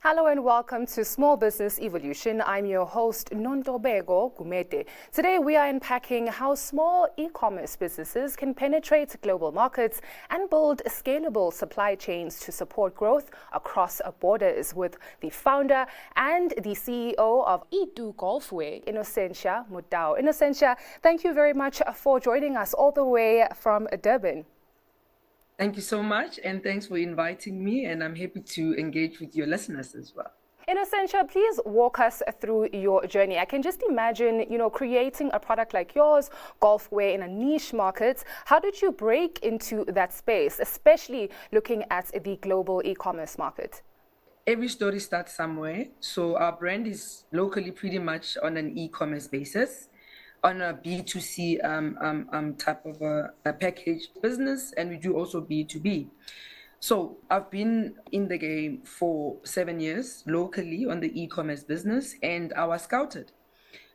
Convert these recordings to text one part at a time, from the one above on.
Hello and welcome to Small Business Evolution. I'm your host, Nontobeko Gumede. Today we are unpacking how small e-commerce businesses can penetrate global markets and build scalable supply chains to support growth across borders with the founder and the CEO of Golfway, Innocentia Motau. Innocentia, thank you very much for joining us all the way from Durban. Thank you so much, and thanks for inviting me, and I'm happy to engage with your listeners as well. Innocentia, please walk us through your journey. I can just imagine, creating a product like yours, Golfway, in a niche market. How did you break into that space, especially looking at the global e-commerce market? Every story starts somewhere. So our brand is locally pretty much on an e-commerce basis, on a B2C type of a package business, and we do also B2B. So I've been in the game for 7 years locally on the e-commerce business, and I was scouted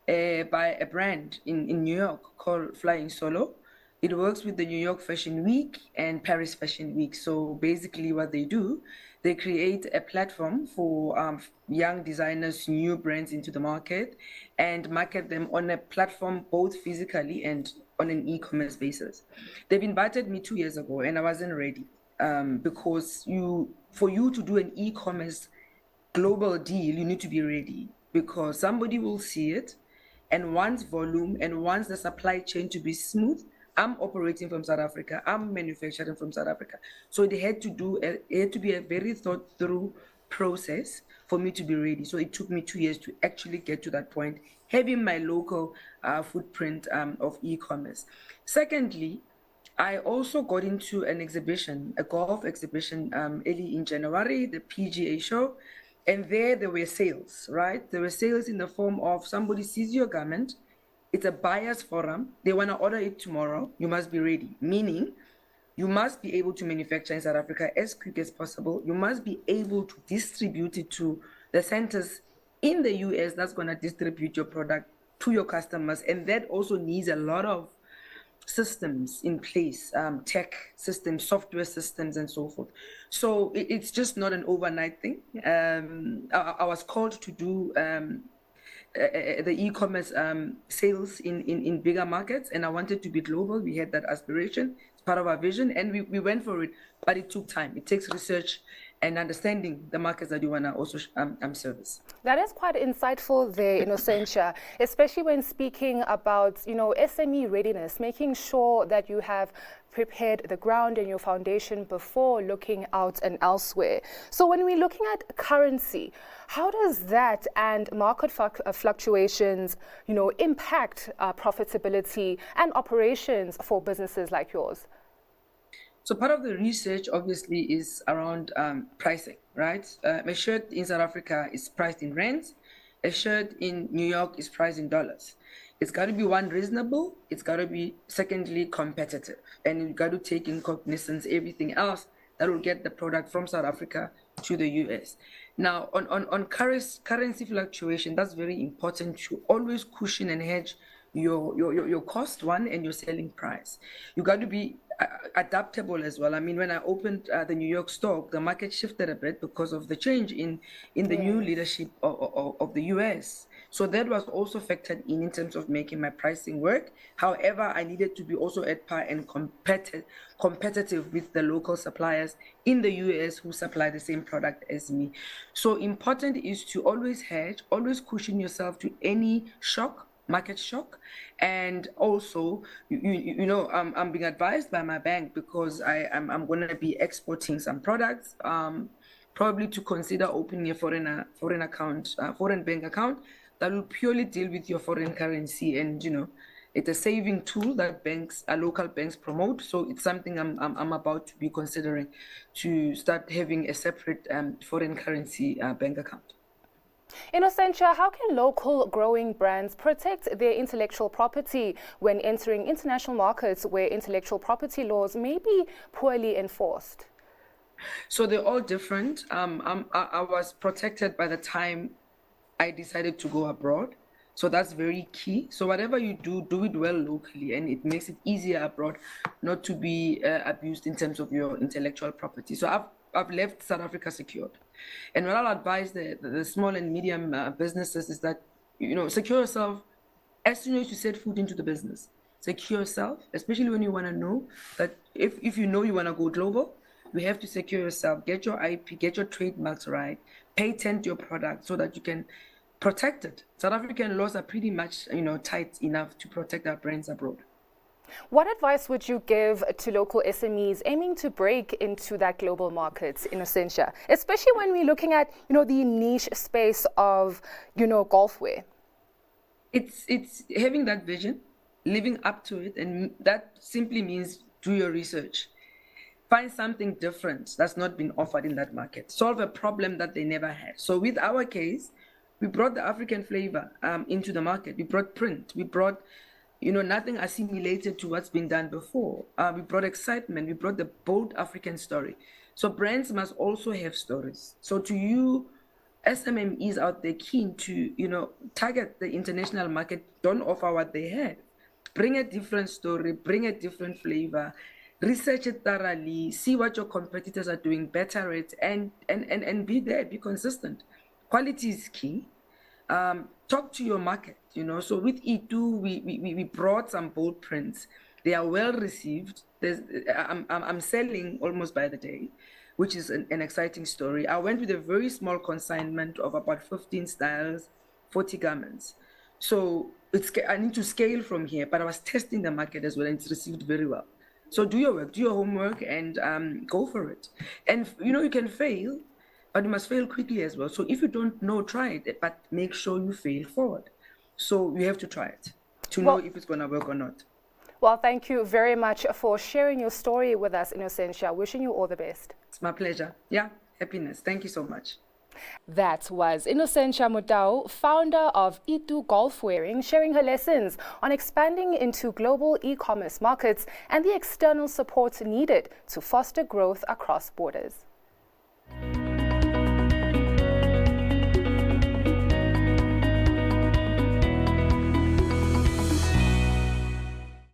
by a brand in New York called Flying Solo. It works with the New York Fashion Week and Paris Fashion Week. So basically what they do, they create a platform for young designers, new brands into the market, and market them on a platform both physically and on an e-commerce basis. They've invited me 2 years ago and I wasn't ready because for you to do an e-commerce global deal, you need to be ready because somebody will see it and wants volume and wants the supply chain to be smooth. I'm operating from South Africa. I'm manufacturing from South Africa. So it had to be a very thought through process for me to be ready. So it took me 2 years to actually get to that point, having my local footprint of e-commerce. Secondly, I also got into an exhibition, a golf exhibition early in January, the PGA show. And there were sales, right? There were sales in the form of somebody sees your garment. It's a buyer's forum. They want to order it tomorrow. You must be ready, meaning you must be able to manufacture in South Africa as quick as possible. You must be able to distribute it to the centers in the US that's going to distribute your product to your customers. And that also needs a lot of systems in place, tech systems, software systems, and so forth. So it's just not an overnight thing. I was called to do the e-commerce sales in bigger markets, and I wanted to be global. We had that aspiration. It's part of our vision, and we went for it, but it took time. It takes research and understanding the markets that you want to also service. That is quite insightful there, Innocentia, especially when speaking about, SME readiness, making sure that you have prepared the ground and your foundation before looking out and elsewhere. So when we're looking at currency, how does that and market fluctuations, impact profitability and operations for businesses like yours? So part of the research obviously is around pricing, right? A shirt in South Africa is priced in rands. A shirt in New York is priced in dollars. It's got to be one, reasonable. It's got to be secondly competitive, and you've got to take in cognizance everything else that will get the product from South Africa to the US. Now on currency fluctuation, that's very important to always cushion and hedge your cost one and your selling price. You got to be adaptable as well. I mean, when I opened the New York stock, the market shifted a bit because of the change in the new leadership of the US. So that was also factored in terms of making my pricing work. However, I needed to be also at par and competitive with the local suppliers in the US who supply the same product as me. So important is to always hedge, always cushion yourself to any market shock. And also, I'm being advised by my bank because I'm going to be exporting some products, probably to consider opening a foreign bank account that will purely deal with your foreign currency. And it's a saving tool that local banks promote. So it's something I'm about to be considering, to start having a separate foreign currency bank account. Innocentia, how can local growing brands protect their intellectual property when entering international markets where intellectual property laws may be poorly enforced? So they're all different. I was protected by the time I decided to go abroad. So that's very key. So whatever you do it well locally, and it makes it easier abroad not to be abused in terms of your intellectual property. So I've left South Africa secured. And what I'll advise the small and medium businesses is that, secure yourself as soon as you set foot into the business. Secure yourself, especially when you want to know that if you know you want to go global, you have to secure yourself, get your IP, get your trademarks right, patent your product so that you can protect it. South African laws are pretty much, tight enough to protect our brands abroad. What advice would you give to local SMEs aiming to break into that global market, Innocentia, especially when we're looking at, the niche space of, golf wear? It's having that vision, living up to it, and that simply means do your research. Find something different that's not been offered in that market. Solve a problem that they never had. So with our case, we brought the African flavor into the market. We brought print. We brought, nothing assimilated to what's been done before. We brought excitement. We brought the bold African story. So brands must also have stories. So to you, SMEs out there keen to, target the international market, don't offer what they have. Bring a different story, bring a different flavor, research it thoroughly, see what your competitors are doing, better it, and be there, be consistent. Quality is key. Talk to your market, So with E2, we brought some bold prints. They are well received. I'm selling almost by the day, which is an exciting story. I went with a very small consignment of about 15 styles, 40 garments. So I need to scale from here, but I was testing the market as well, and it's received very well. So do your work, do your homework, and go for it. And, you can fail, but you must fail quickly as well. So if you don't know, try it, but make sure you fail forward. So you have to try it to know if it's going to work or not. Well, thank you very much for sharing your story with us, Innocentia. Wishing you all the best. It's my pleasure. Yeah, happiness. Thank you so much. That was Innocentia Motau, founder of E2 Golf Wearing, sharing her lessons on expanding into global e-commerce markets and the external support needed to foster growth across borders.